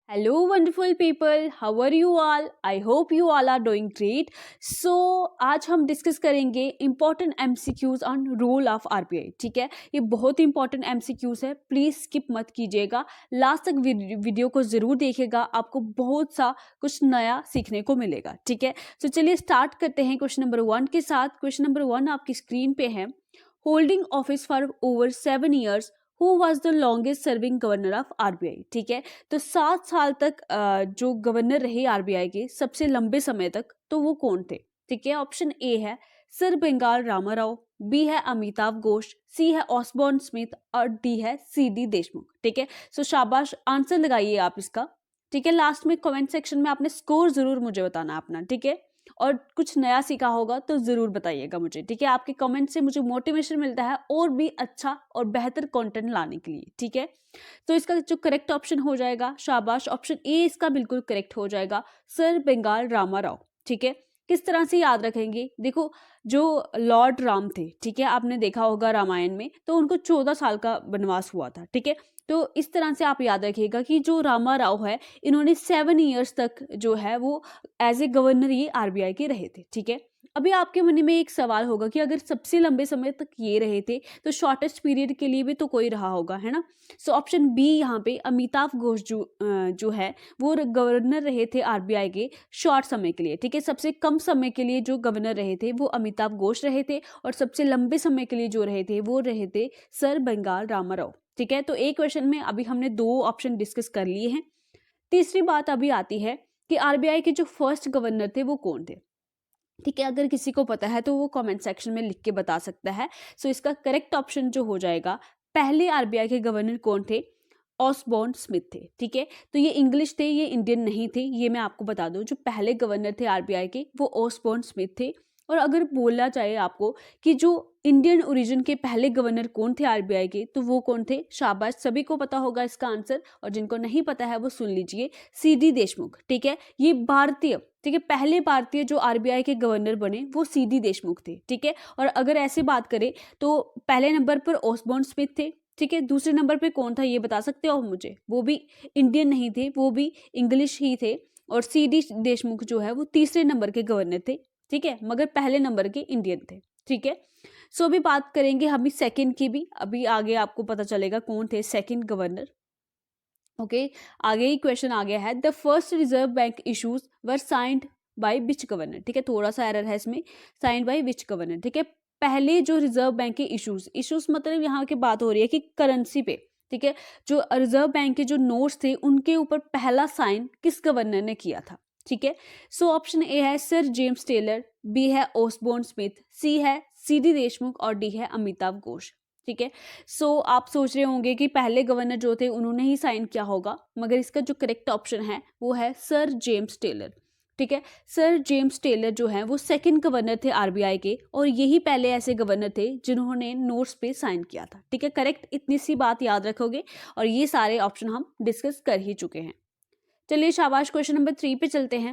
Hello, wonderful people. How are you all? I hope you all are doing great. So आज हम discuss करेंगे important MCQs on roll of RBI. ठीक है, ये बहुत important MCQs है, प्लीज स्किप मत कीजिएगा, लास्ट तक वीडियो को जरूर देखिएगा, आपको बहुत सा कुछ नया सीखने को मिलेगा. ठीक है, तो चलिए स्टार्ट करते हैं क्वेश्चन नंबर 1 के साथ. क्वेश्चन नंबर 1 आपकी स्क्रीन पे है. Holding office for over 7 years who was the longest serving governor of RBI. ठीक है, तो 7 साल तक जो गवर्नर रहे आरबीआई के सबसे लंबे समय तक, तो वो कौन थे. ठीक है, ऑप्शन ए है सर बेंगाल रामाराव, बी है अमिताभ घोष, सी है ऑसबॉर्न स्मिथ और डी है सी.डी. देशमुख. ठीक है, सो शाबाश, आंसर लगाइए आप इसका. ठीक है, लास्ट में कमेंट सेक्शन में आपने स्कोर जरूर मुझे बताना अपना. ठीक है, और कुछ नया सीखा होगा तो जरूर बताइएगा मुझे. ठीक है, आपके कमेंट से मुझे मोटिवेशन मिलता है और भी अच्छा और बेहतर कंटेंट लाने के लिए. ठीक है, तो इसका जो करेक्ट ऑप्शन हो जाएगा, शाबाश, ऑप्शन ए इसका बिल्कुल करेक्ट हो जाएगा, सर बेंगाल रामाराव. ठीक है, किस तरह से याद रखेंगे, देखो जो लॉर्ड राम थे, ठीक है, आपने देखा होगा रामायण में, तो उनको 14 साल का वनवास हुआ था. ठीक है, तो इस तरह से आप याद रखिएगा कि जो रामा राव है, इन्होंने 7 ईयर्स तक जो है वो एज ए गवर्नर ये आरबीआई के रहे थे. ठीक है, अभी आपके मन में एक सवाल होगा कि अगर सबसे लंबे समय तक ये रहे थे तो शॉर्टेस्ट पीरियड के लिए भी तो कोई रहा होगा, है ना. सो ऑप्शन बी यहाँ पे अमिताभ घोष जो है वो गवर्नर रहे थे आरबीआई के शॉर्ट समय के लिए. ठीक है, सबसे कम समय के लिए जो गवर्नर रहे थे वो अमिताभ घोष रहे थे और सबसे लंबे समय के लिए जो रहे थे वो रहे थे सर बेंगाल रामाराव. ठीक है, तो एक क्वेश्चन में अभी हमने 2 ऑप्शन डिस्कस कर लिए हैं. तीसरी बात अभी आती है कि आरबीआई के जो फर्स्ट गवर्नर थे वो कौन थे. ठीक है, अगर किसी को पता है तो वो कमेंट सेक्शन में लिख के बता सकता है. सो इसका करेक्ट ऑप्शन जो हो जाएगा, पहले आरबीआई के गवर्नर कौन थे, ऑसबॉर्न स्मिथ थे. ठीक है, तो ये इंग्लिश थे, ये इंडियन नहीं थे, ये मैं आपको बता दूं. जो पहले गवर्नर थे आरबीआई के वो ऑसबॉर्न स्मिथ थे. और अगर बोलना चाहे आपको कि जो इंडियन ओरिजिन के पहले गवर्नर कौन थे आरबीआई के, तो वो कौन थे, शाबाश, सभी को पता होगा इसका आंसर, और जिनको नहीं पता है वो सुन लीजिए, सी.डी. देशमुख. ठीक है, ये भारतीय, ठीक है, पहले भारतीय जो आरबीआई के गवर्नर बने वो सी.डी. देशमुख थे. ठीक है, और अगर ऐसे बात करें तो पहले नंबर पर ऑसबॉर्न स्मिथ थे. ठीक है, दूसरे नंबर पे कौन था ये बता सकते हो मुझे, वो भी इंडियन नहीं थे, वो भी इंग्लिश ही थे. और सी.डी. देशमुख जो है वो तीसरे नंबर के गवर्नर थे. ठीक है, मगर पहले नंबर के इंडियन थे. ठीक है, सो अभी बात करेंगे हम सेकंड की भी, अभी आगे आपको पता चलेगा कौन थे सेकंड गवर्नर. ओके, आगे ही क्वेश्चन आ गया है, the first reserve bank issues were signed by which governor. ठीक है, थोड़ा सा एरर है इसमें, साइंड बाय विच गवर्नर. ठीक है, पहले जो रिजर्व बैंक के इशूज मतलब यहाँ की बात हो रही है कि करेंसी पे, ठीक है, जो रिजर्व बैंक के जो नोट्स थे उनके ऊपर पहला साइन किस गवर्नर ने किया था. ठीक है, सो ऑप्शन ए है सर जेम्स टेलर, बी है ऑसबॉर्न स्मिथ, सी है सी.डी. देशमुख और डी है अमिताभ घोष. ठीक है, सो आप सोच रहे होंगे कि पहले गवर्नर जो थे उन्होंने ही साइन किया होगा, मगर इसका जो करेक्ट ऑप्शन है वो है सर जेम्स टेलर. ठीक है, सर जेम्स टेलर जो है वो सेकंड गवर्नर थे आरबीआई के, और यही पहले ऐसे गवर्नर थे जिन्होंने नोट्स पे साइन किया था. ठीक है, करेक्ट, इतनी सी बात याद रखोगे, और ये सारे ऑप्शन हम डिस्कस कर ही चुके हैं. चलिए शाबाश, क्वेश्चन नंबर 3 पे चलते हैं.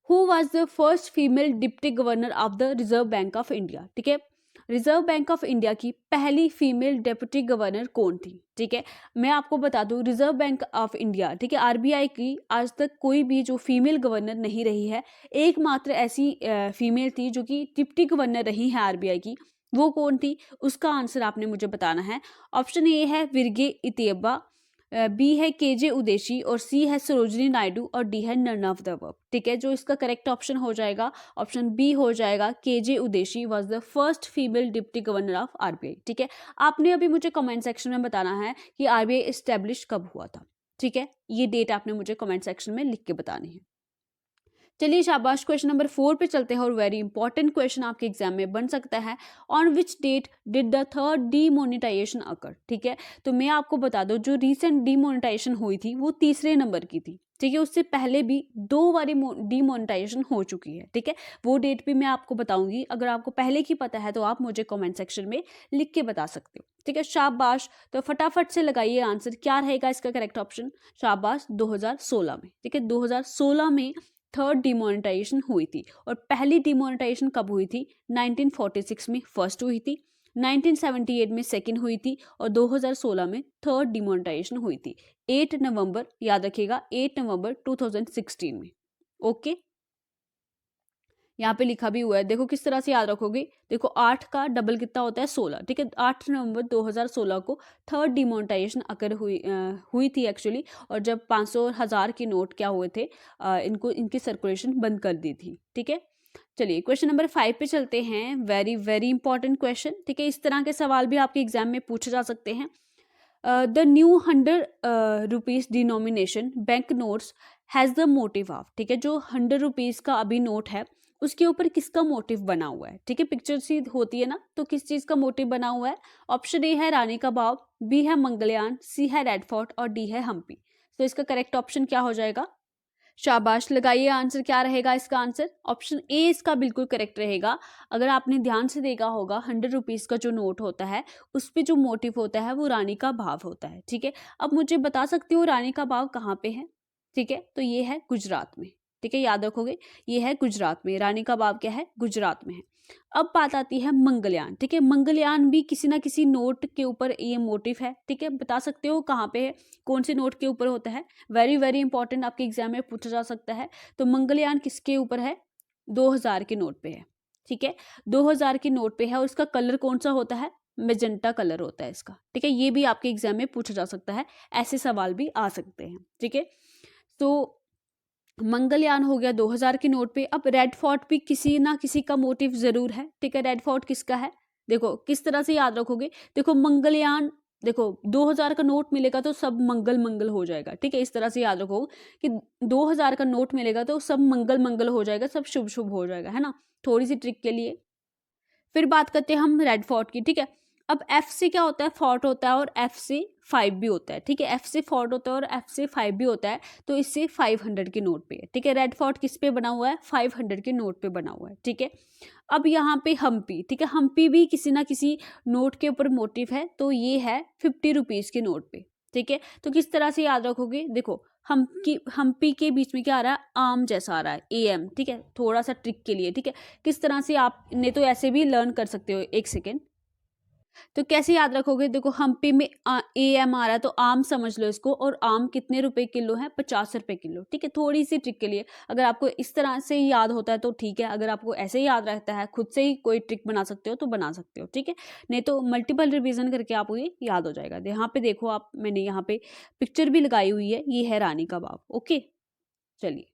Who was the first female deputy governor of the reserve bank of India. ठीक है, रिजर्व बैंक ऑफ इंडिया की पहली फीमेल डेप्यूटी गवर्नर कौन थी. ठीक है, मैं आपको बता दूं, रिजर्व बैंक ऑफ इंडिया, ठीक है, आरबीआई की आज तक कोई भी जो फीमेल गवर्नर नहीं रही है. एकमात्र ऐसी फीमेल थी जो कि डिप्टी गवर्नर रही है आरबीआई की, वो कौन थी, उसका आंसर आपने मुझे बताना है. ऑप्शन ए है विरगे इतेबा, बी है केजे उदेशी और सी है सरोजनी नायडू और डी है नन ऑफ द अबव. ठीक है, जो इसका करेक्ट ऑप्शन हो जाएगा ऑप्शन बी हो जाएगा, K J Udeshi was the first female deputy governor of RBI. ठीक है, आपने अभी मुझे कमेंट सेक्शन में बताना है कि आरबीआई एस्टेब्लिश कब हुआ था. ठीक है, ये डेट आपने मुझे कमेंट सेक्शन में लिख के बतानी है. चलिए शाबाश, क्वेश्चन नंबर 4 पे चलते हैं, और वेरी इंपॉर्टेंट क्वेश्चन आपके एग्जाम में बन सकता है. On which date did the third demonetisation occur. ठीक है, तो मैं आपको बता दूं, जो रिसेंट डीमोनेटाइजेशन हुई थी वो तीसरे नंबर की थी. ठीक है, उससे पहले भी 2 बारी डीमोनेटाइजेशन हो चुकी है. ठीक है, वो डेट भी मैं आपको बताऊंगी, अगर आपको पहले की पता है तो आप मुझे कमेंट सेक्शन में लिख के बता सकते हो. ठीक है, शाबाश, तो फटाफट से लगाइए आंसर, क्या रहेगा इसका करेक्ट ऑप्शन, शाबाश, 2016 में. ठीक है, 2016 में थर्ड डिमोनेटाइजेशन हुई थी. और पहली डिमोनेटाइजेशन कब हुई थी, 1946 में फर्स्ट हुई थी. 1978 में सेकंड हुई थी और 2016 में थर्ड डिमोनेटाइजेशन हुई थी। 8 नवंबर, याद रखिएगा 8 नवंबर 2016 में। ओके, यहाँ पे लिखा भी हुआ है, देखो किस तरह से याद रखोगे। देखो 8 का डबल कितना होता है 16, ठीक है। 8 नवंबर 2016 को थर्ड डिमोनेटाइजेशन अकर हुई थी एक्चुअली, और जब 500 और 1000 के नोट क्या हुए थे, इनकी सर्कुलेशन बंद कर दी थी, ठीक है। चलिए क्वेश्चन नंबर 5 पे चलते हैं। वेरी वेरी इंपॉर्टेंट क्वेश्चन, ठीक है। इस तरह के सवाल भी आपके एग्जाम में पूछे जा सकते हैं। The new 100 rupees denomination bank notes has the motive of, ठीक है। जो 100 रुपीज का अभी नोट है उसके ऊपर किसका मोटिव बना हुआ है, ठीक है। पिक्चर सी होती है ना, तो किस चीज का मोटिव बना हुआ है। ऑप्शन ए है रानी का बाव, बी है मंगलयान, सी है रेड फोर्ट और डी है हम्पी। तो इसका करेक्ट ऑप्शन क्या हो जाएगा। शाबाश, लगाइए आंसर। क्या रहेगा इसका आंसर। ऑप्शन ए इसका बिल्कुल करेक्ट रहेगा। अगर आपने ध्यान से देखा होगा 100 रुपीज का जो नोट होता है उस पे जो मोटिव होता है वो रानी का भाव होता है, ठीक है। अब मुझे बता सकते हो रानी का भाव कहाँ पे है, ठीक है। तो ये है गुजरात में, ठीक है, याद रखोगे। ये है गुजरात में, रानी का भाव क्या है, गुजरात में है। अब बात आती है मंगलयान, ठीक है। मंगलयान भी किसी ना किसी नोट के ऊपर ये मोटिव है, ठीक है। बता सकते हो कहाँ पे है, कौन से नोट के ऊपर होता है। वेरी वेरी इंपॉर्टेंट, आपके एग्जाम में पूछा जा सकता है। तो मंगलयान किसके ऊपर है, 2000 के नोट पे है, ठीक है। 2000 के नोट पे है और इसका कलर कौन सा होता है, मेजेंटा कलर होता है इसका, ठीक है। ये भी आपके एग्जाम में पूछा जा सकता है, ऐसे सवाल भी आ सकते हैं, ठीक है। तो मंगलयान हो गया 2000 के नोट पे। अब रेड फोर्ट भी किसी ना किसी का मोटिव जरूर है, ठीक है। रेड फोर्ट किसका है, देखो किस तरह से याद रखोगे। देखो मंगलयान, देखो 2000 का नोट मिलेगा तो सब मंगल मंगल हो जाएगा, ठीक है। इस तरह से याद रखो कि 2000 का नोट मिलेगा तो सब मंगल मंगल हो जाएगा, सब शुभ शुभ हो जाएगा, है ना। थोड़ी सी ट्रिक के लिए फिर बात करते हैं हम रेड फोर्ट की, ठीक है। अब एफ से क्या होता है, फोर्ट होता है और एफ से 5 भी होता है, ठीक है। एफ से फोर्ट होता है और एफ से 5 भी होता है, तो इससे 500 के नोट पे है, ठीक है। रेड फोर्ट किस पे बना हुआ है, 500 के नोट पे बना हुआ है, ठीक है। अब यहाँ पे हम्पी, ठीक है। हम्पी भी किसी ना किसी नोट के ऊपर मोटिव है, तो ये है 50 रुपीज के नोट पे, ठीक है। तो किस तरह से याद रखोगे, देखो हम्पी के बीच में क्या आ रहा है, आम जैसा आ रहा है, एम, ठीक है। थोड़ा सा ट्रिक के लिए, ठीक है। किस तरह से आपने तो ऐसे भी लर्न कर सकते हो, एक सेकेंड। तो कैसे याद रखोगे, देखो हम्पी में ए एम आ रहा है तो आम समझ लो इसको, और आम कितने रुपए किलो है, 50 रुपए किलो, ठीक है। थोड़ी सी ट्रिक के लिए, अगर आपको इस तरह से ही याद होता है तो ठीक है, अगर आपको ऐसे ही याद रहता है, खुद से ही कोई ट्रिक बना सकते हो तो बना सकते हो, ठीक है। नहीं तो मल्टीपल रिविजन करके आपको ये याद हो जाएगा। यहाँ पे देखो आप, मैंने यहाँ पे पिक्चर भी लगाई हुई है, ये है रानी का बाव। ओके, चलिए।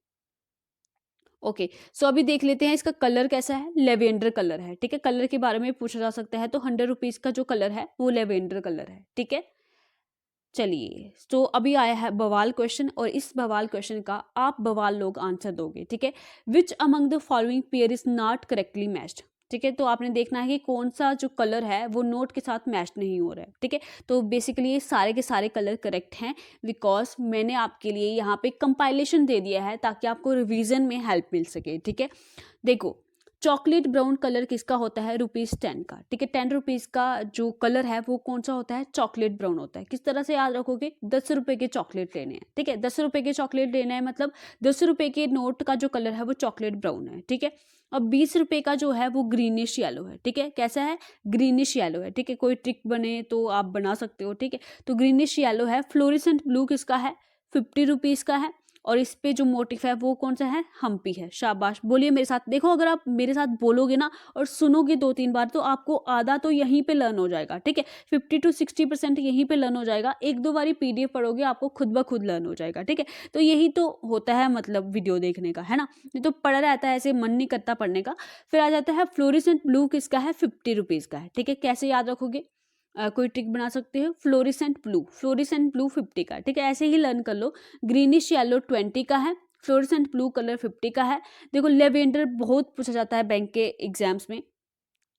ओके, सो अभी देख लेते हैं इसका कलर कैसा है, लेवेंडर कलर है, ठीक है। कलर के बारे में पूछा जा सकता है, तो 100 रुपीज का जो कलर है वो लेवेंडर कलर है, ठीक है। चलिए, तो अभी आया है बवाल क्वेश्चन, और इस बवाल क्वेश्चन का आप बवाल लोग आंसर दोगे, ठीक है। Which among the following pair is not correctly matched, ठीक है। तो आपने देखना है कि कौन सा जो कलर है वो नोट के साथ मैच नहीं हो रहा है, ठीक है। तो बेसिकली ये सारे के सारे कलर करेक्ट हैं, बिकॉज मैंने आपके लिए यहाँ पे कंपाइलेशन दे दिया है ताकि आपको रिवीजन में हेल्प मिल सके, ठीक है। देखो चॉकलेट ब्राउन कलर किसका होता है, ₹10 का, ठीक है। 10 रुपीज का जो कलर है वो कौन सा होता है, चॉकलेट ब्राउन होता है। किस तरह से याद रखोगे, 10 रुपए के चॉकलेट लेने हैं, ठीक है। 10 रुपए के चॉकलेट लेना है, मतलब 10 रुपए के नोट का जो कलर है वो चॉकलेट ब्राउन है, ठीक है। अब 20 रुपए का जो है वो ग्रीनिश येलो है, ठीक है। कैसा है, ग्रीनिश येलो है, ठीक है। कोई ट्रिक बने तो आप बना सकते हो, ठीक है। तो ग्रीनिश येलो है। फ्लोरिसेंट ब्लू किसका है, 50 रुपीज का है, और इस पे जो मोटिव है वो कौन सा है, हम्पी है। शाबाश, बोलिए मेरे साथ। देखो अगर आप मेरे साथ बोलोगे ना और सुनोगे 2-3 बार तो आपको आधा तो यहीं पे लर्न हो जाएगा, ठीक है। 50 to 60% यहीं पे लर्न हो जाएगा। 1-2 बारी PDF पढ़ोगे आपको खुद ब खुद लर्न हो जाएगा, ठीक है। तो यही तो होता है मतलब वीडियो देखने का, है ना। नहीं तो पढ़ा रहता है ऐसे, मन नहीं करता पढ़ने का। फिर आ जाता है फ्लोरिसेंट ब्लू किसका है, 50 रुपीज का है, ठीक है। कैसे याद रखोगे, कोई ट्रिक बना सकते हो। फ्लोरिसेंट ब्लू 50 का, ठीक है। ऐसे ही लर्न कर लो। ग्रीनिश येलो 20 का है, फ्लोरिसेंट ब्लू कलर 50 का है। देखो लेवेंडर बहुत पूछा जाता है बैंक के एग्जाम्स में,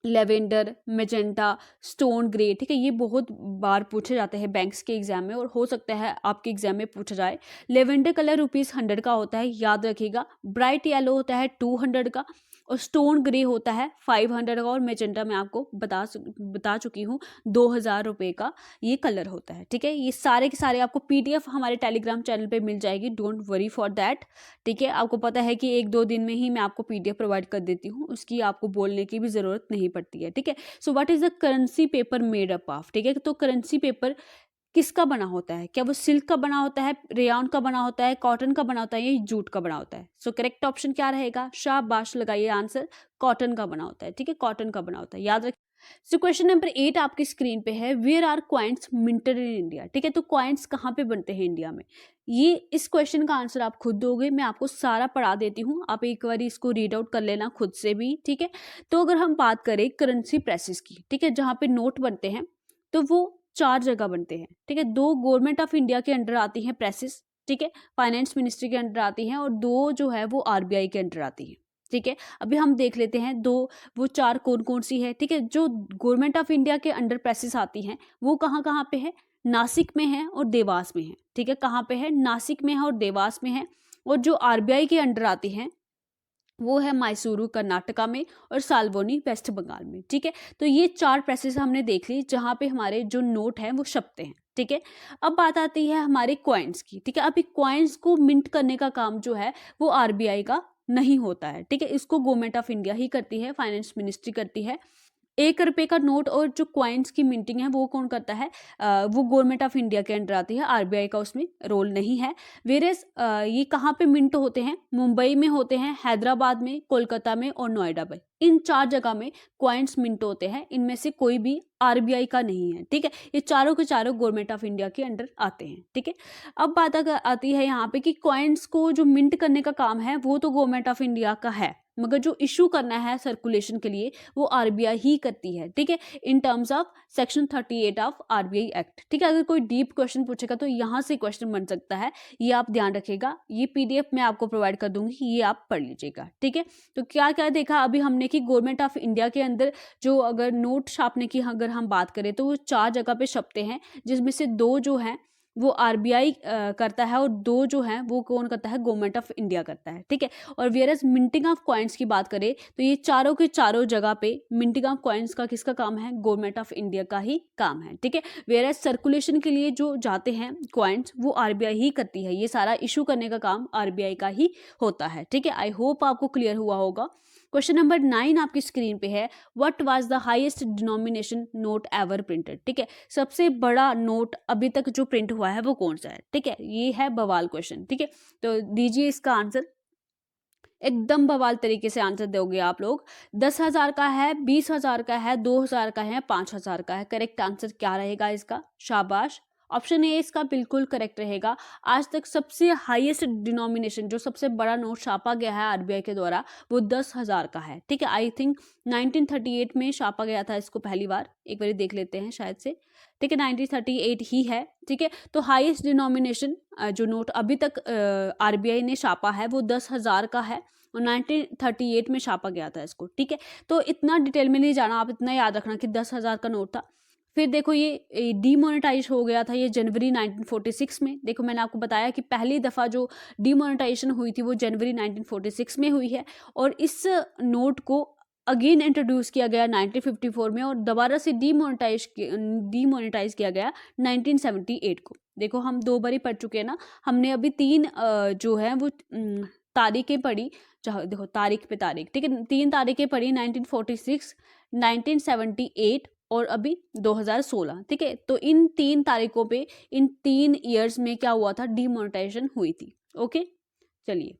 लेवेंडर, मेजेंटा, स्टोन ग्रे, ठीक है। ये बहुत बार पूछे जाते हैं बैंक्स के एग्जाम में, और हो सकता है आपके एग्जाम में पूछा जाए। लेवेंडर कलर ₹100 का होता है, याद रखिएगा। ब्राइट येलो होता है 200 का, और स्टोन ग्रे होता है 500 का, और मैजेंटा मैं आपको बता चुकी हूँ 2000 रुपये का ये कलर होता है। ठीक है, ये सारे के सारे आपको PDF हमारे टेलीग्राम चैनल पे मिल जाएगी, डोंट वरी फॉर दैट। ठीक है, आपको पता है कि 1-2 दिन में ही मैं आपको PDF प्रोवाइड कर देती हूँ, उसकी आपको बोलने की भी ज़रूरत नहीं पड़ती है। ठीक है, so what is the currency paper made up of. ठीक है, तो करेंसी पेपर किसका बना होता है? क्या वो सिल्क का बना होता है, रेयॉन का बना होता है, कॉटन का बना होता है या जूट का बना होता है? सो करेक्ट ऑप्शन क्या रहेगा? शाबाश, लगाइए आंसर, कॉटन का बना होता है। ठीक है, कॉटन का बना होता है, याद रखिए। सो क्वेश्चन नंबर 8 आपकी स्क्रीन पे है, where are coins minted in India. ठीक है, तो कॉइन्स कहाँ पे बनते हैं इंडिया में? ये इस क्वेश्चन का आंसर आप खुद दोगे, मैं आपको सारा पढ़ा देती हूँ, आप एक बार इसको रीड आउट कर लेना खुद से भी। ठीक है, तो अगर हम बात करें करेंसी प्रेसेस की, ठीक है, जहाँ पे नोट बनते हैं, तो वो 4 जगह बनते हैं। ठीक है, 2 गवर्नमेंट ऑफ इंडिया के अंडर आती हैं प्रेसेस, ठीक है, फाइनेंस मिनिस्ट्री के अंडर आती हैं, और 2 जो है वो RBI के अंडर आती हैं। ठीक है, अभी हम देख लेते हैं 2 वो 4 कौन कौन सी है। ठीक है, जो गवर्नमेंट ऑफ इंडिया के अंडर प्रेसेस आती हैं वो कहाँ कहाँ पे है? नासिक में है और देवास में है। ठीक है, कहाँ पे है? नासिक में है और देवास में है। और जो RBI के अंडर आती हैं वो है मैसूरू कर्नाटका में और साल्वोनी वेस्ट बंगाल में। ठीक है, तो ये 4 प्रेसेस हमने देख ली जहाँ पे हमारे जो नोट हैं वो छपते हैं। ठीक है, अब बात आती है हमारे कॉइन्स की। ठीक है, अभी कॉइन्स को मिंट करने का काम जो है वो RBI का नहीं होता है। ठीक है, इसको गवर्नमेंट ऑफ इंडिया ही करती है, फाइनेंस मिनिस्ट्री करती है। 1 रुपये का नोट और जो कॉइन्स की मिंटिंग है वो कौन करता है? वो गवर्नमेंट ऑफ इंडिया के अंडर आती है, RBI का उसमें रोल नहीं है। वेरेस ये कहाँ पे मिंट होते हैं? मुंबई में होते हैं, हैदराबाद में, कोलकाता में और नोएडा में। इन 4 जगह में कॉइन्स मिंट होते हैं, इनमें से कोई भी RBI का नहीं है। ठीक है, ये चारों के चारों गवर्नमेंट ऑफ इंडिया के अंडर आते हैं। ठीक है, अब बात आती है यहाँ पे कि कॉइन्स को जो मिंट करने का काम है वो तो गवर्नमेंट ऑफ इंडिया का है, मगर जो इशू करना है सर्कुलेशन के लिए वो RBI ही करती है। ठीक है, in terms of section 38 of RBI act. ठीक है, अगर कोई डीप क्वेश्चन पूछेगा तो यहाँ से क्वेश्चन बन सकता है, ये आप ध्यान रखिएगा। ये PDF मैं आपको प्रोवाइड कर दूंगी, ये आप पढ़ लीजिएगा। ठीक है, तो क्या क्या देखा अभी हमने कि गवर्नमेंट ऑफ इंडिया के अंदर जो अगर नोट छापने की अगर हम बात करें तो वो 4 जगह पे छपते हैं, जिसमें से 2 जो हैं वो RBI करता है और 2 जो हैं वो कौन करता है? गवर्नमेंट ऑफ इंडिया करता है। ठीक है, और वेयरएज मिंटिंग ऑफ कॉइन्स की बात करें तो ये चारों के चारों जगह पे मिंटिंग ऑफ कॉइन्स का किसका काम है? गवर्नमेंट ऑफ इंडिया का ही काम है। ठीक है, वेयरएज सर्कुलेशन के लिए जो जाते हैं कॉइन्स वो RBI ही करती है, ये सारा इशू करने का काम RBI का ही होता है। ठीक है, आई होप आपको क्लियर हुआ होगा। क्वेश्चन नंबर 9 आपकी स्क्रीन पे है, what was the highest denomination note ever printed. ठीक है, सबसे बड़ा नोट अभी तक जो प्रिंट हुआ है वो कौन सा है? ठीक है, ये है बवाल क्वेश्चन। ठीक है, तो दीजिए इसका आंसर, एकदम बवाल तरीके से आंसर दोगे आप लोग। 10,000 का है, 20,000 का है, 2,000 का है, 5,000 का है। करेक्ट आंसर क्या रहेगा इसका? शाबाश, ऑप्शन ए इसका बिल्कुल करेक्ट रहेगा। आज तक सबसे हाईएस्ट डिनोमिनेशन जो सबसे बड़ा नोट छापा गया है RBI के द्वारा वो 10,000 का है। ठीक है, आई थिंक 1938 में छापा गया था इसको पहली बार, एक बार देख लेते हैं शायद से। ठीक है, 1938 ही है। ठीक है, तो हाईएस्ट डिनोमिनेशन जो नोट अभी तक RBI ने छापा है वो 10,000 का है और 1938 में छापा गया था इसको। ठीक है, तो इतना डिटेल में नहीं जाना, आप इतना याद रखना कि 10,000 का नोट था। फिर देखो ये डीमोनेटाइज हो गया था ये जनवरी 1946 में। देखो मैंने आपको बताया कि पहली दफ़ा जो डीमोनेटाइजेशन हुई थी वो जनवरी 1946 में हुई है, और इस नोट को अगेन इंट्रोड्यूस किया गया 1954 में, और दोबारा से डीमोनेटाइज किया गया 1978 को। देखो हम 2 बार ही पढ़ चुके हैं ना, हमने अभी 3 जो है वो तारीखें पढ़ी, देखो तारीख पे तारीख। ठीक है, 3 तारीखें पढ़ी, 1946, 1978 और अभी 2016। ठीक है, तो इन 3 तारीखों पे इन 3 ईयर्स में क्या हुआ था? डीमोनेटाइजेशन हुई थी। ओके, चलिए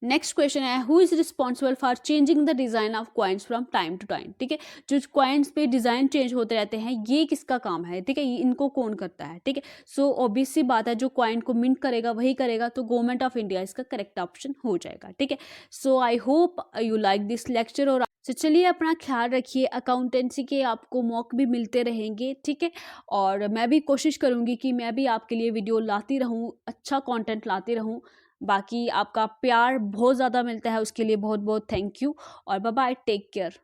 नेक्स्ट क्वेश्चन है, who is responsible for changing the design of coins from time to time. ठीक है, जो कॉइन्स पे डिजाइन चेंज होते रहते हैं ये किसका काम है? ठीक है, इनको कौन करता है? ठीक है, सो ऑब्वियस सी बात है जो कॉइन को मिंट करेगा वही करेगा, तो गवर्नमेंट ऑफ इंडिया इसका करेक्ट ऑप्शन हो जाएगा। ठीक है, so I hope you like this lecture. और तो चलिए अपना ख्याल रखिए, अकाउंटेंसी के आपको मौके भी मिलते रहेंगे। ठीक है, और मैं भी कोशिश करूँगी कि मैं भी आपके लिए वीडियो लाती रहूँ, अच्छा कंटेंट लाती रहूँ। बाकी आपका प्यार बहुत ज़्यादा मिलता है, उसके लिए बहुत बहुत थैंक यू, और बाय बाय, टेक केयर।